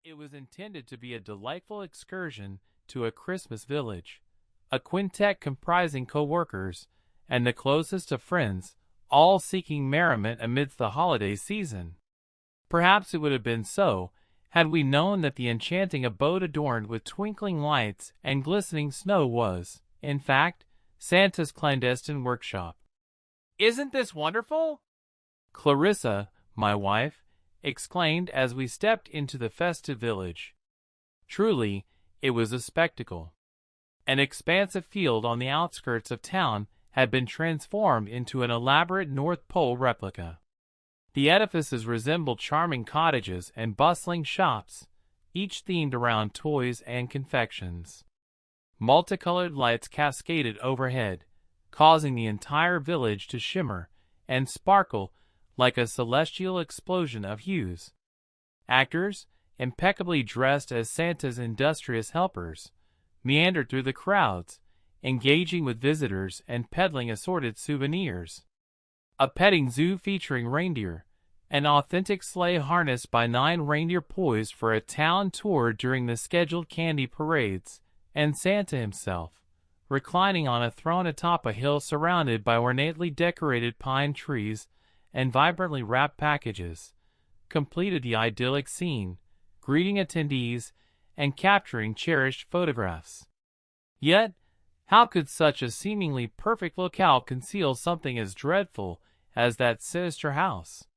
It was intended to be a delightful excursion to a Christmas village, a quintet comprising coworkers and the closest of friends, all seeking merriment amidst the holiday season. Perhaps it would have been so, had we known that the enchanting abode adorned with twinkling lights and glistening snow was, in fact, Santa's clandestine workshop. "Isn't this wonderful?" Clarissa, my wife, exclaimed as we stepped into the festive village. Truly, it was a spectacle. An expansive field on the outskirts of town had been transformed into an elaborate North Pole replica. The edifices resembled charming cottages and bustling shops, each themed around toys and confections. Multicolored lights cascaded overhead, causing the entire village to shimmer and sparkle like a celestial explosion of hues. Actors, impeccably dressed as Santa's industrious helpers, meandered through the crowds, engaging with visitors and peddling assorted souvenirs. A petting zoo featuring reindeer, an authentic sleigh harnessed by 9 reindeer poised for a town tour during the scheduled candy parades, and Santa himself, reclining on a throne atop a hill surrounded by ornately decorated pine trees and vibrantly wrapped packages, completed the idyllic scene, greeting attendees and capturing cherished photographs. Yet, how could such a seemingly perfect locale conceal something as dreadful as that sinister house?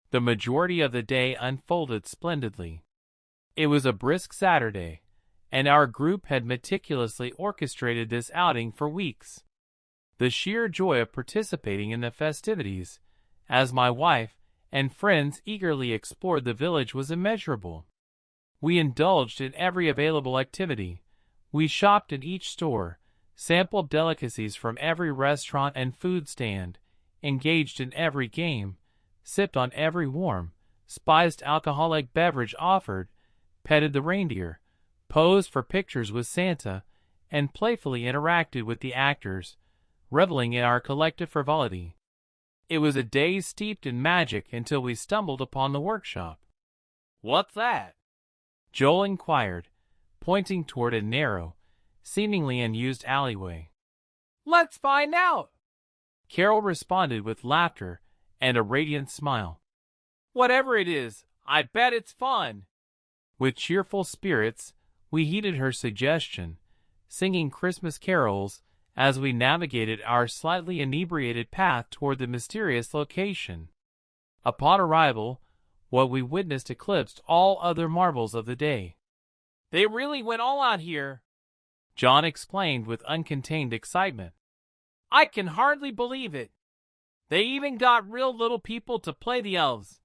The majority of the day unfolded splendidly. It was a brisk Saturday, and our group had meticulously orchestrated this outing for weeks. The sheer joy of participating in the festivities, as my wife and friends eagerly explored the village, was immeasurable. We indulged in every available activity. We shopped in each store, sampled delicacies from every restaurant and food stand, engaged in every game, sipped on every warm, spiced alcoholic beverage offered, petted the reindeer, posed for pictures with Santa, and playfully interacted with the actors, reveling in our collective frivolity. It was a day steeped in magic until we stumbled upon the workshop. "What's that?" Joel inquired, pointing toward a narrow, seemingly unused alleyway. "Let's find out!" Carol responded with laughter and a radiant smile. "Whatever it is, I bet it's fun!" With cheerful spirits, we heeded her suggestion, singing Christmas carols as we navigated our slightly inebriated path toward the mysterious location. Upon arrival, what we witnessed eclipsed all other marvels of the day. "They really went all out here," John exclaimed with uncontained excitement. "I can hardly believe it. They even got real little people to play the elves."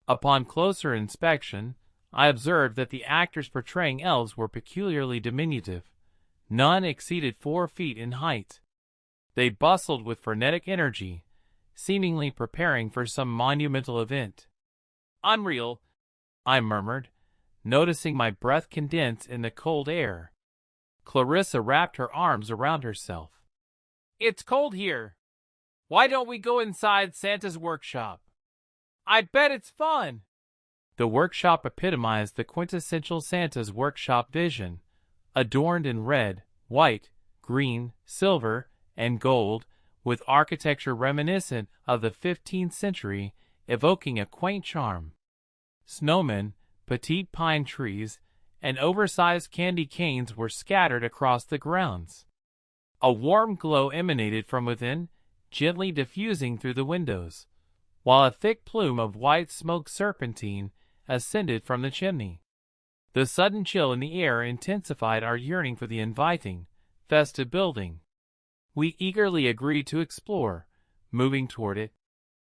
Upon closer inspection, I observed that the actors portraying elves were peculiarly diminutive. None exceeded 4 feet in height. They bustled with frenetic energy, seemingly preparing for some monumental event. "Unreal," I murmured, noticing my breath condense in the cold air. Clarissa wrapped her arms around herself. "It's cold here. Why don't we go inside Santa's workshop? I bet it's fun." The workshop epitomized the quintessential Santa's workshop vision, adorned in red, white, green, silver, and gold, with architecture reminiscent of the 15th century, evoking a quaint charm. Snowmen, petite pine trees, and oversized candy canes were scattered across the grounds. A warm glow emanated from within, gently diffusing through the windows, while a thick plume of white smoke serpentine ascended from the chimney. The sudden chill in the air intensified our yearning for the inviting, festive building. We eagerly agreed to explore, moving toward it.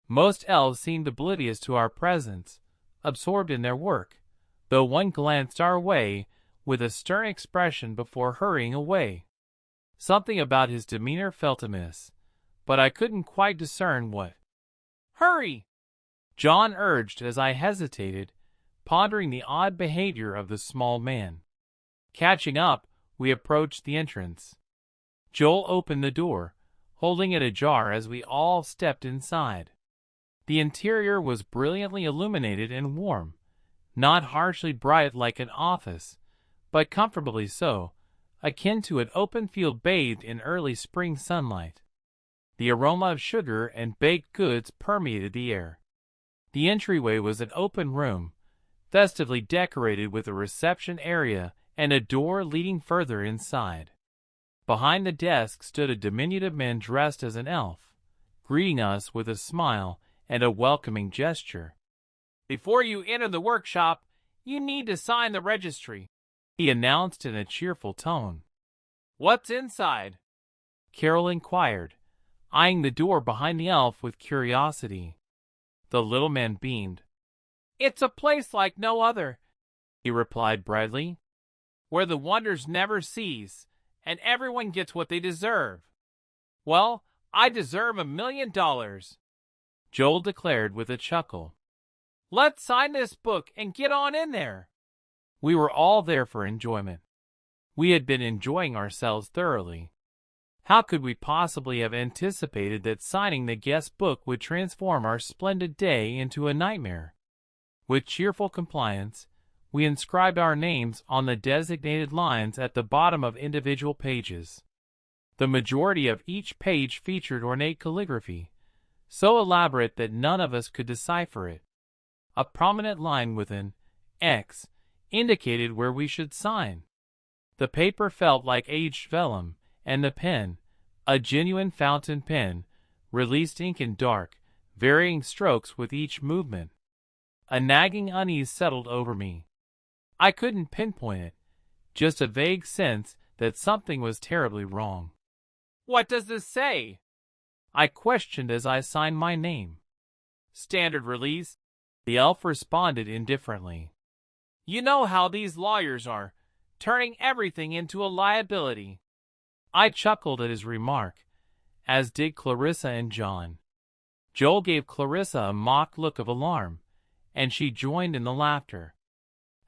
Most elves seemed oblivious to our presence, absorbed in their work, though one glanced our way with a stern expression before hurrying away. Something about his demeanor felt amiss, but I couldn't quite discern what. "Hurry!" John urged as I hesitated, pondering the odd behavior of the small man. Catching up, we approached the entrance. Joel opened the door, holding it ajar as we all stepped inside. The interior was brilliantly illuminated and warm, not harshly bright like an office, but comfortably so, akin to an open field bathed in early spring sunlight. The aroma of sugar and baked goods permeated the air. The entryway was an open room, festively decorated with a reception area and a door leading further inside. Behind the desk stood a diminutive man dressed as an elf, greeting us with a smile and a welcoming gesture. "Before you enter the workshop, you need to sign the registry," he announced in a cheerful tone. "What's inside?" Carol inquired, eyeing the door behind the elf with curiosity. The little man beamed. "It's a place like no other," he replied brightly, "where the wonders never cease, and everyone gets what they deserve." "Well, I deserve $1 million," Joel declared with a chuckle. "Let's sign this book and get on in there." We were all there for enjoyment. We had been enjoying ourselves thoroughly. How could we possibly have anticipated that signing the guest book would transform our splendid day into a nightmare? With cheerful compliance, we inscribed our names on the designated lines at the bottom of individual pages. The majority of each page featured ornate calligraphy, so elaborate that none of us could decipher it. A prominent line with an X indicated where we should sign. The paper felt like aged vellum, and the pen, a genuine fountain pen, released ink in dark, varying strokes with each movement. A nagging unease settled over me. I couldn't pinpoint it, just a vague sense that something was terribly wrong. "What does this say?" I questioned as I signed my name. "Standard release," the elf responded indifferently. "You know how these lawyers are, turning everything into a liability." I chuckled at his remark, as did Clarissa and John. Joel gave Clarissa a mock look of alarm, and she joined in the laughter.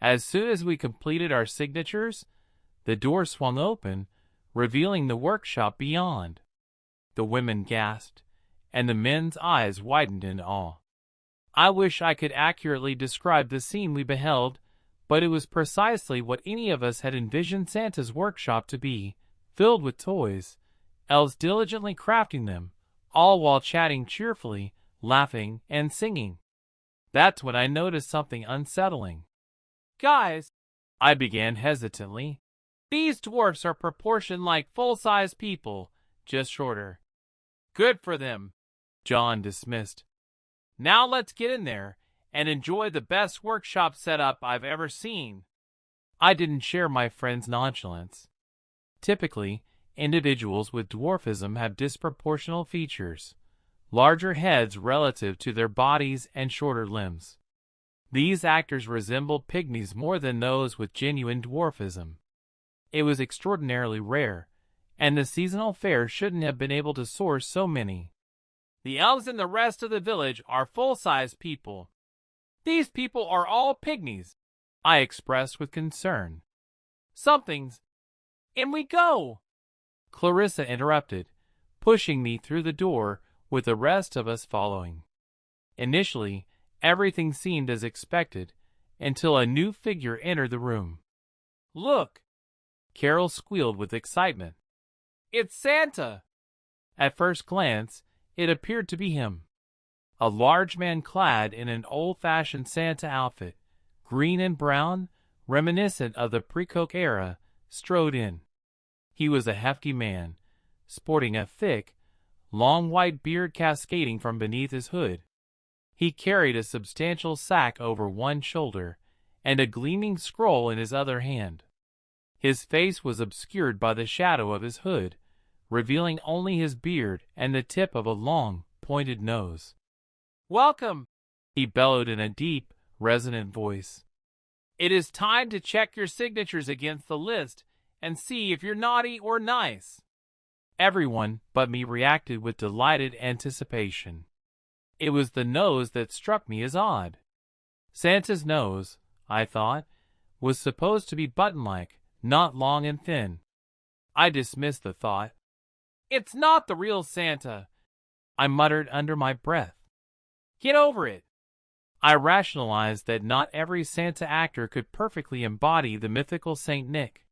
As soon as we completed our signatures, the door swung open, revealing the workshop beyond. The women gasped, and the men's eyes widened in awe. I wish I could accurately describe the scene we beheld, but it was precisely what any of us had envisioned Santa's workshop to be, filled with toys, elves diligently crafting them, all while chatting cheerfully, laughing, and singing. That's when I noticed something unsettling. "Guys," I began hesitantly, "these dwarfs are proportioned like full-size people, just shorter." "Good for them," John dismissed. "Now let's get in there and enjoy the best workshop setup I've ever seen." I didn't share my friend's nonchalance. Typically, individuals with dwarfism have disproportional features, larger heads relative to their bodies and shorter limbs. These actors resembled pygmies more than those with genuine dwarfism. It was extraordinarily rare, and the seasonal fair shouldn't have been able to source so many. "The elves in the rest of the village are full-size people. These people are all pygmies," I expressed with concern. "Something's... in we go!" Clarissa interrupted, pushing me through the door with the rest of us following. Initially, everything seemed as expected, until a new figure entered the room. "Look!" Carol squealed with excitement. "It's Santa!" At first glance, it appeared to be him. A large man clad in an old-fashioned Santa outfit, green and brown, reminiscent of the pre-Coke era, strode in. He was a hefty man, sporting a thick, long white beard cascading from beneath his hood. He carried a substantial sack over one shoulder and a gleaming scroll in his other hand. His face was obscured by the shadow of his hood, revealing only his beard and the tip of a long, pointed nose. "Welcome," he bellowed in a deep, resonant voice. "It is time to check your signatures against the list and see if you're naughty or nice." Everyone but me reacted with delighted anticipation. It was the nose that struck me as odd. Santa's nose, I thought, was supposed to be button-like, not long and thin. I dismissed the thought. "It's not the real Santa," I muttered under my breath. "Get over it." I rationalized that not every Santa actor could perfectly embody the mythical Saint Nick.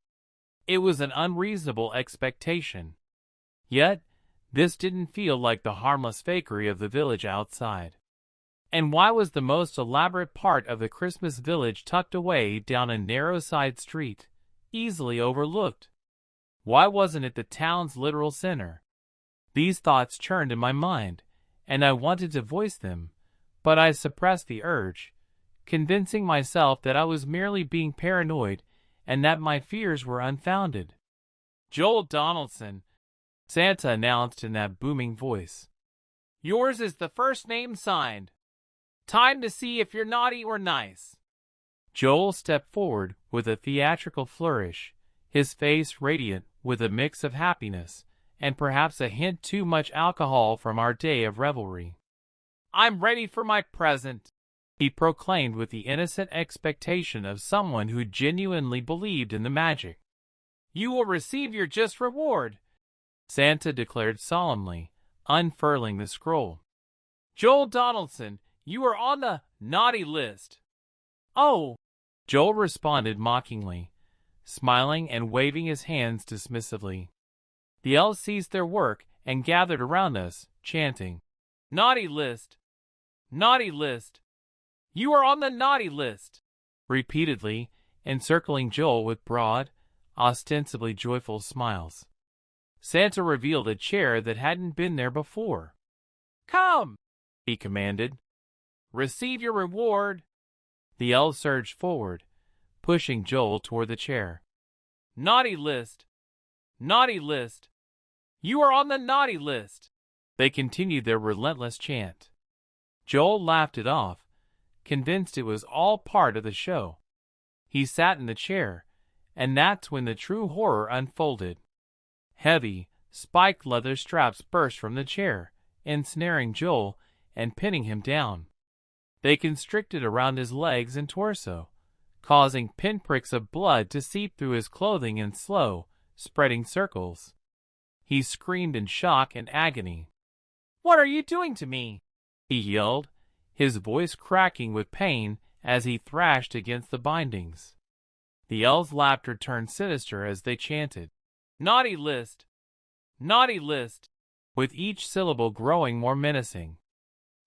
It was an unreasonable expectation. Yet, this didn't feel like the harmless fakery of the village outside. And why was the most elaborate part of the Christmas village tucked away down a narrow side street, easily overlooked? Why wasn't it the town's literal center? These thoughts churned in my mind, and I wanted to voice them, but I suppressed the urge, convincing myself that I was merely being paranoid and that my fears were unfounded. "Joel Donaldson," Santa announced in that booming voice. "Yours is the first name signed. Time to see if you're naughty or nice." Joel stepped forward with a theatrical flourish, his face radiant with a mix of happiness and perhaps a hint too much alcohol from our day of revelry. "I'm ready for my present," he proclaimed with the innocent expectation of someone who genuinely believed in the magic. "You will receive your just reward," Santa declared solemnly, unfurling the scroll. "Joel Donaldson, you are on the naughty list." "Oh," Joel responded mockingly, smiling and waving his hands dismissively. The elves ceased their work and gathered around us, chanting, "Naughty list! Naughty list! You are on the naughty list!" repeatedly, encircling Joel with broad, ostensibly joyful smiles. Santa revealed a chair that hadn't been there before. "Come," he commanded. "Receive your reward." The elves surged forward, pushing Joel toward the chair. "Naughty list! Naughty list! You are on the naughty list!" They continued their relentless chant. Joel laughed it off, convinced it was all part of the show. He sat in the chair, and that's when the true horror unfolded. Heavy, spiked leather straps burst from the chair, ensnaring Joel and pinning him down. They constricted around his legs and torso, causing pinpricks of blood to seep through his clothing in slow, spreading circles. He screamed in shock and agony. "What are you doing to me?" he yelled, his voice cracking with pain as he thrashed against the bindings. The elves' laughter turned sinister as they chanted, "Naughty list! Naughty list!" with each syllable growing more menacing.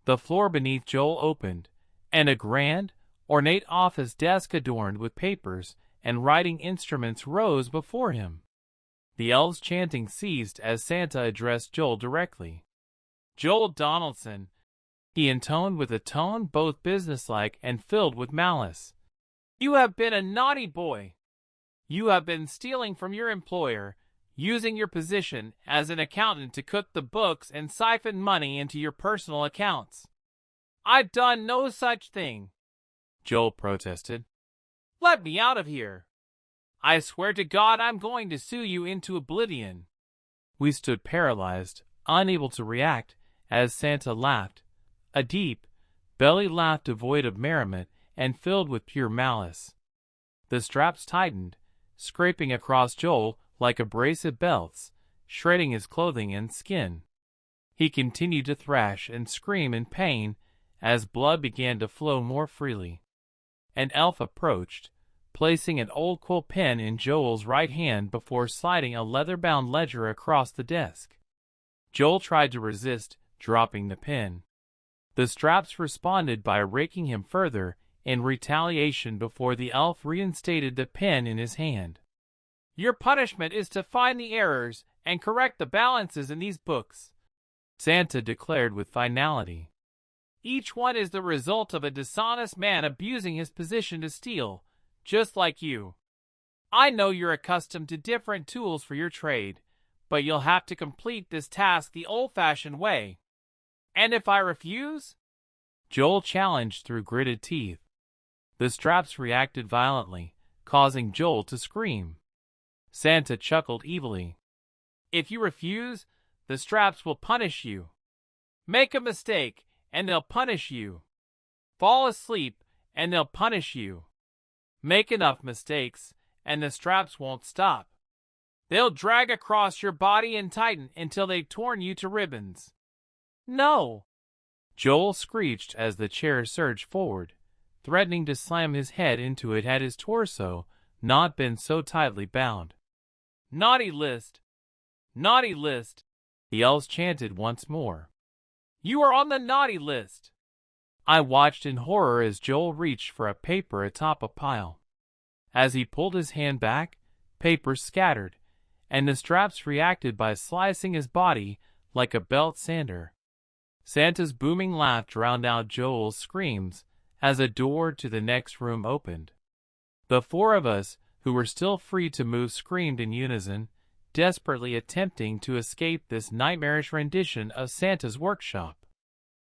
The floor beneath Joel opened, and a grand, ornate office desk adorned with papers and writing instruments rose before him. The elves' chanting ceased as Santa addressed Joel directly. "Joel Donaldson," he intoned with a tone both businesslike and filled with malice. "You have been a naughty boy. You have been stealing from your employer, using your position as an accountant to cook the books and siphon money into your personal accounts." "I've done no such thing," Joel protested. "Let me out of here. I swear to God I'm going to sue you into oblivion." We stood paralyzed, unable to react, as Santa laughed, a deep, belly laugh devoid of merriment and filled with pure malice. The straps tightened, scraping across Joel like abrasive belts, shredding his clothing and skin. He continued to thrash and scream in pain as blood began to flow more freely. An elf approached, placing an old quill pen in Joel's right hand before sliding a leather-bound ledger across the desk. Joel tried to resist, dropping the pen. The straps responded by raking him further in retaliation before the elf reinstated the pen in his hand. "Your punishment is to find the errors and correct the balances in these books," Santa declared with finality. "Each one is the result of a dishonest man abusing his position to steal, just like you. I know you're accustomed to different tools for your trade, but you'll have to complete this task the old-fashioned way." "And if I refuse?" Joel challenged through gritted teeth. The straps reacted violently, causing Joel to scream. Santa chuckled evilly. "If you refuse, the straps will punish you. Make a mistake, and they'll punish you. Fall asleep, and they'll punish you. Make enough mistakes, and the straps won't stop. They'll drag across your body and tighten until they've torn you to ribbons." "No!" Joel screeched as the chair surged forward, threatening to slam his head into it had his torso not been so tightly bound. "Naughty list! Naughty list!" the elves chanted once more. "You are on the naughty list!" I watched in horror as Joel reached for a paper atop a pile. As he pulled his hand back, papers scattered, and the straps reacted by slicing his body like a belt sander. Santa's booming laugh drowned out Joel's screams as a door to the next room opened. The four of us, who were still free to move, screamed in unison, desperately attempting to escape this nightmarish rendition of Santa's workshop.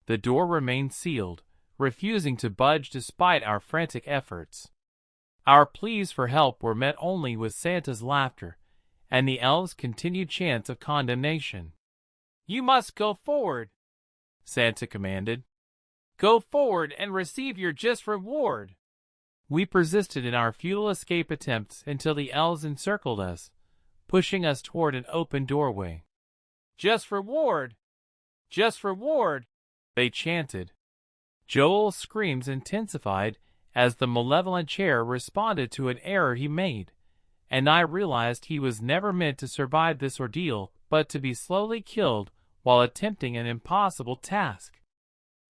The door remained sealed, refusing to budge despite our frantic efforts. Our pleas for help were met only with Santa's laughter and the elves' continued chants of condemnation. "You must go forward," Santa commanded. "Go forward and receive your just reward." We persisted in our futile escape attempts until the elves encircled us, pushing us toward an open doorway. "Just reward! Just reward!" they chanted. Joel's screams intensified as the malevolent chair responded to an error he made, and I realized he was never meant to survive this ordeal but to be slowly killed while attempting an impossible task.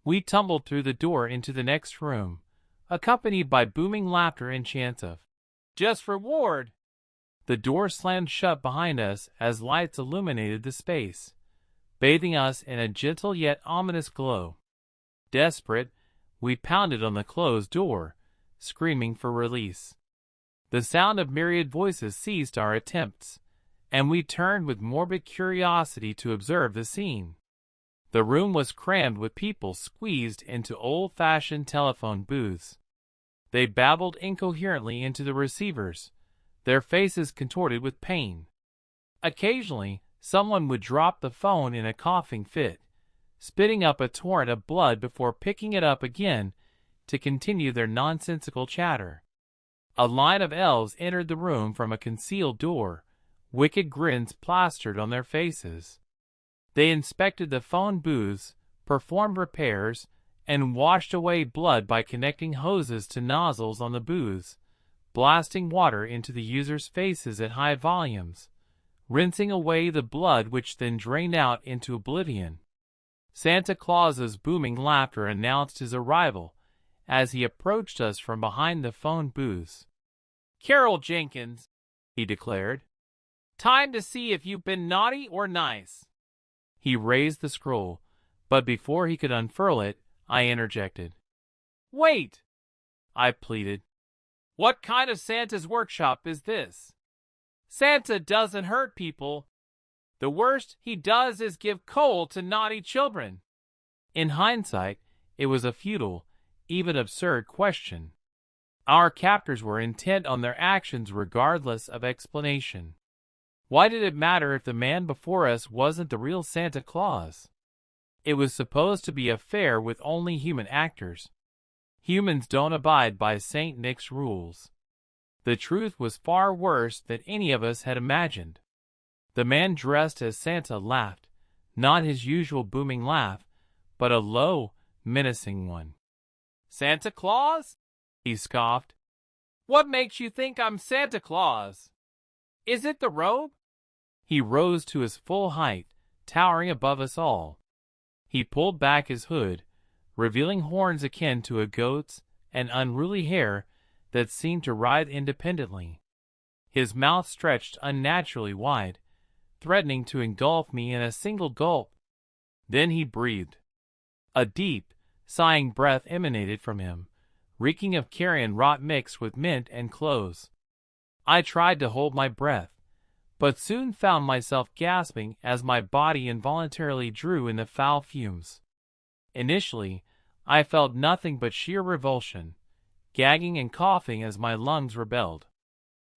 We tumbled through the door into the next room, accompanied by booming laughter and chants of, "Just reward!" The door slammed shut behind us as lights illuminated the space, bathing us in a gentle yet ominous glow. Desperate, we pounded on the closed door, screaming for release. The sound of myriad voices ceased our attempts, and we turned with morbid curiosity to observe the scene. The room was crammed with people squeezed into old-fashioned telephone booths. They babbled incoherently into the receivers, their faces contorted with pain. Occasionally, someone would drop the phone in a coughing fit, spitting up a torrent of blood before picking it up again to continue their nonsensical chatter. A line of elves entered the room from a concealed door, wicked grins plastered on their faces. They inspected the phone booths, performed repairs, and washed away blood by connecting hoses to nozzles on the booths, blasting water into the users' faces at high volumes, rinsing away the blood which then drained out into oblivion. Santa Claus's booming laughter announced his arrival as he approached us from behind the phone booths. "Carol Jenkins," he declared. "Time to see if you've been naughty or nice." He raised the scroll, but before he could unfurl it, I interjected. "Wait," I pleaded. "What kind of Santa's workshop is this? Santa doesn't hurt people. The worst he does is give coal to naughty children." In hindsight, it was a futile, even absurd question. Our captors were intent on their actions regardless of explanation. Why did it matter if the man before us wasn't the real Santa Claus? It was supposed to be a fair with only human actors. Humans don't abide by Saint Nick's rules. The truth was far worse than any of us had imagined. The man dressed as Santa laughed, not his usual booming laugh, but a low, menacing one. "Santa Claus?" he scoffed. "What makes you think I'm Santa Claus? Is it the robe?" He rose to his full height, towering above us all. He pulled back his hood, revealing horns akin to a goat's and unruly hair that seemed to writhe independently. His mouth stretched unnaturally wide, threatening to engulf me in a single gulp. Then he breathed. A deep, sighing breath emanated from him, reeking of carrion rot mixed with mint and cloves. I tried to hold my breath, but soon found myself gasping as my body involuntarily drew in the foul fumes. Initially, I felt nothing but sheer revulsion, gagging and coughing as my lungs rebelled.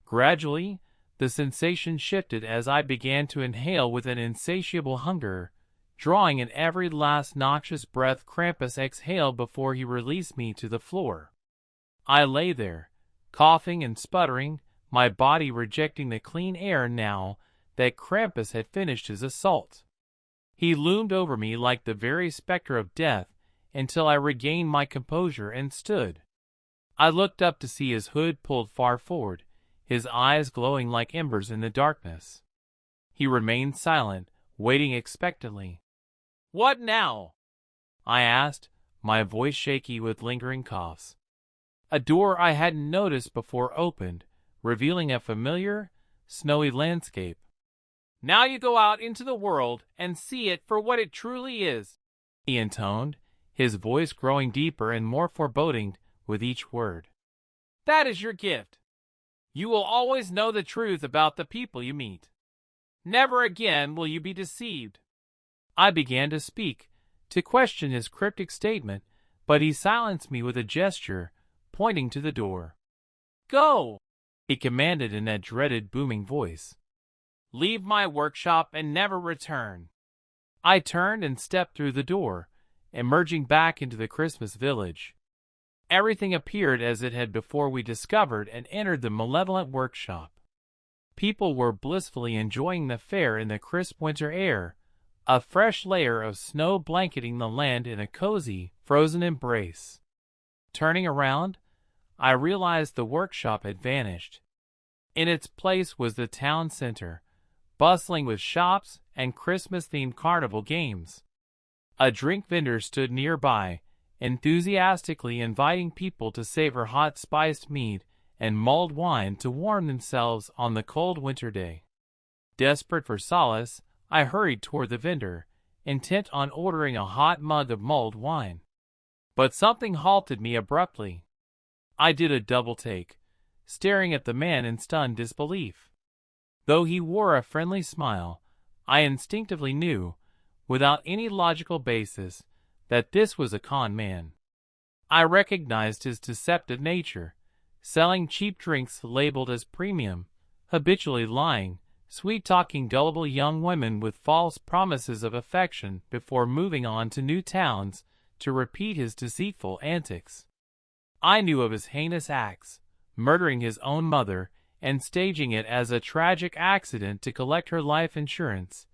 Gradually, the sensation shifted as I began to inhale with an insatiable hunger, drawing in every last noxious breath Krampus exhaled before he released me to the floor. I lay there, coughing and sputtering, my body rejecting the clean air now that Krampus had finished his assault. He loomed over me like the very specter of death, until I regained my composure and stood. I looked up to see his hood pulled far forward, his eyes glowing like embers in the darkness. He remained silent, waiting expectantly. "What now?" I asked, my voice shaky with lingering coughs. A door I hadn't noticed before opened, revealing a familiar, snowy landscape. "Now you go out into the world and see it for what it truly is," he intoned, his voice growing deeper and more foreboding with each word. "That is your gift. You will always know the truth about the people you meet. Never again will you be deceived." I began to speak, to question his cryptic statement, but he silenced me with a gesture, pointing to the door. "Go," he commanded in that dreaded booming voice. "Leave my workshop and never return." I turned and stepped through the door, emerging back into the Christmas village. Everything appeared as it had before we discovered and entered the malevolent workshop. People were blissfully enjoying the fair in the crisp winter air, a fresh layer of snow blanketing the land in a cozy, frozen embrace. Turning around, I realized the workshop had vanished. In its place was the town center, bustling with shops and Christmas-themed carnival games. A drink vendor stood nearby, enthusiastically inviting people to savor hot spiced mead and mulled wine to warm themselves on the cold winter day. Desperate for solace, I hurried toward the vendor, intent on ordering a hot mug of mulled wine. But something halted me abruptly. I did a double take, staring at the man in stunned disbelief. Though he wore a friendly smile, I instinctively knew, without any logical basis, that this was a con man. I recognized his deceptive nature, selling cheap drinks labeled as premium, habitually lying, sweet-talking gullible young women with false promises of affection before moving on to new towns to repeat his deceitful antics. I knew of his heinous acts, murdering his own mother and staging it as a tragic accident to collect her life insurance,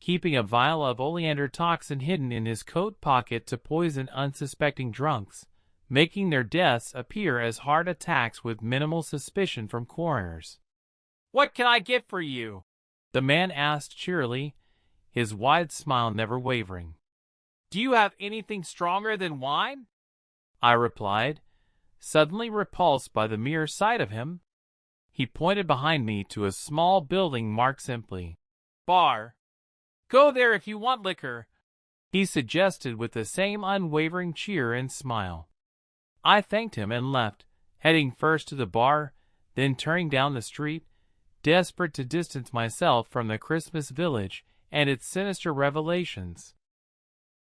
keeping a vial of oleander toxin hidden in his coat pocket to poison unsuspecting drunks, making their deaths appear as heart attacks with minimal suspicion from coroners. "What can I get for you?" the man asked cheerily, his wide smile never wavering. "Do you have anything stronger than wine?" I replied, suddenly repulsed by the mere sight of him. He pointed behind me to a small building marked simply, "Bar." "Go there if you want liquor," he suggested with the same unwavering cheer and smile. I thanked him and left, heading first to the bar, then turning down the street, desperate to distance myself from the Christmas village and its sinister revelations.